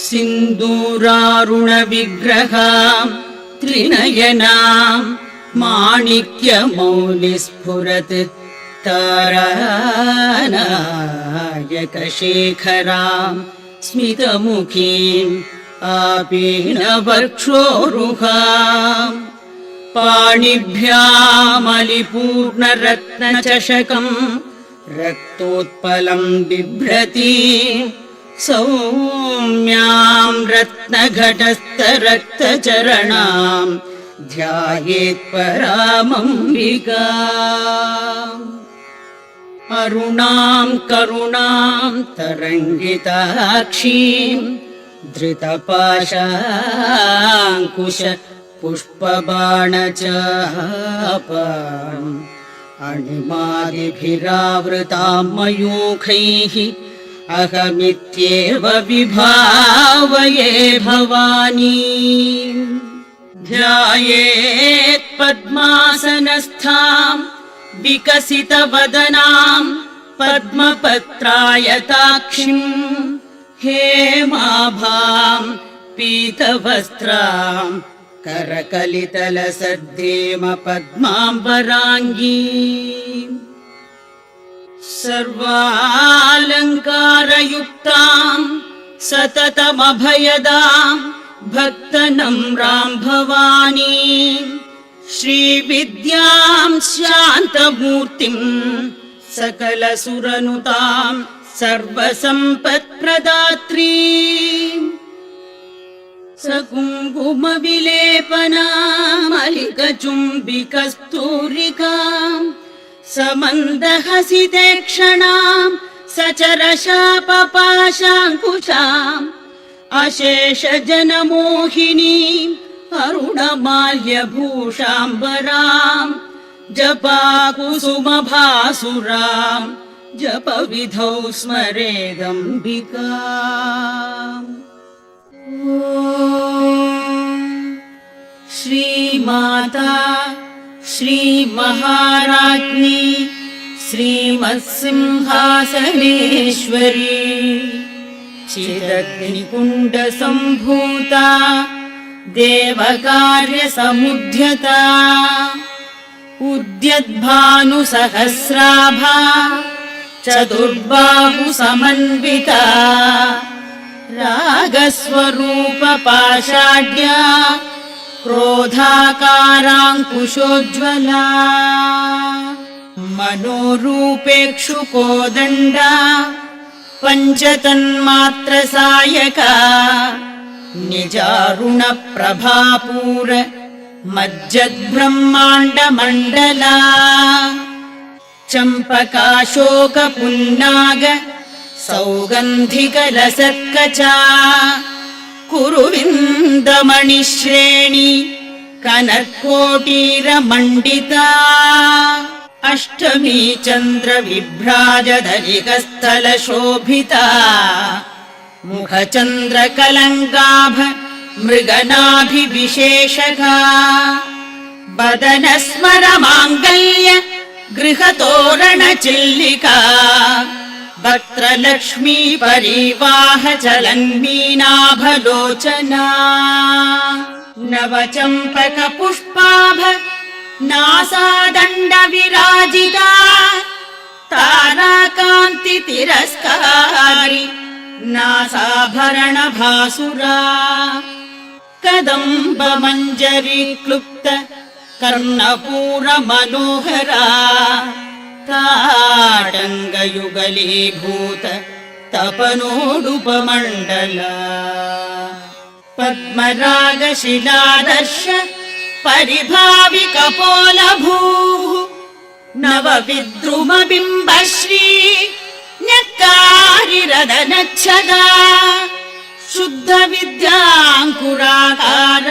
सिन्दूरारुणविग्रहां त्रिनयनां माणिक्यमौलिस्फुरत् तारानायकशेखरां स्मितमुखीम् आपीनवक्षोरुहां पाणिभ्यामलिपूर्णरत्नचषकं रक्तोत्पलं बिभ्रतीं सौम्यां रत्नघटस्थरक्तचरणां ध्यायेत्परामम्बिकाम् अरुणां करुणां तरङ्गिताक्षीं धृतपाशाङ्कुश पुष्पबाणचापाम् अणिमादिभिरावृतां मयूखैः अहमित्येव विभावये भवानी ध्यायेत् पद्मासनस्थां विकसितवदनां पद्मपत्रायताक्षीं हेमाभां पीतवस्त्रां करकलितलसद्देम पद्माम्बराङ्गीं सर्वालङ्कारयुक्तां सततमभयदां भक्तनम्रां भवानीं श्रीविद्यां शान्तमूर्तिं सकलसुरनुतां सर्वसम्पत्प्रदात्रीम् सकुङ्कुमविलेपनामलिकचुम्बिकस्तूरिकां समन्दहसितेक्षणां सचरशापपाशाङ्कुशाम् अशेषजनमोहिनीम् अरुणमाल्यभूषाम्बरां जपाकुसुमभासुरां जपविधौ स्मरेदम्बिकाम् श्रीमाता श्रीमहाराज्ञी श्रीमत्सिंहासनेश्वरी चिदग्निकुण्डसम्भूता देवकार्यसमुद्यता उद्यद्भानुसहस्राभा चतुर्बाहुसमन्विता रागस्वरूपपाषाढ्या क्रोधाकाराङ्कुशोज्ज्वला मनोरूपेक्षुकोदण्डा पञ्चतन्मात्रसायका निजारुणप्रभापूर मज्जद्ब्रह्माण्डमण्डला चम्पकाशोकपुन्नाग सौगन्धिकलसत्कचा कुरुविन्दमणिश्रेणी कनत्कोटीरमण्डिता अष्टमी चन्द्रविभ्राजधनिकस्थलशोभिता मुखचन्द्रकलङ्काभ मृगनाभिविशेषका वदनस्मरमाङ्गल्य गृहतोरणचिल्लिका वक्त्रलक्ष्मी परिवाह चलन्मीनाभलोचना नवचम्पकपुष्पाभ नासादण्डविराजिता ताराकान्तितिरस्कारी नासाभरणभासुरा कदम्बमञ्जरीक्लुप्त कर्णपूरमनोहरा ताटङ्गयुगलीभूत तपनोडुपमण्डला पद्मरागशिलादर्श परिभाविकपोलभूः नवविद्रुमबिम्बश्री न्यक्कारिरदनच्छदा शुद्धविद्याङ्कुराकार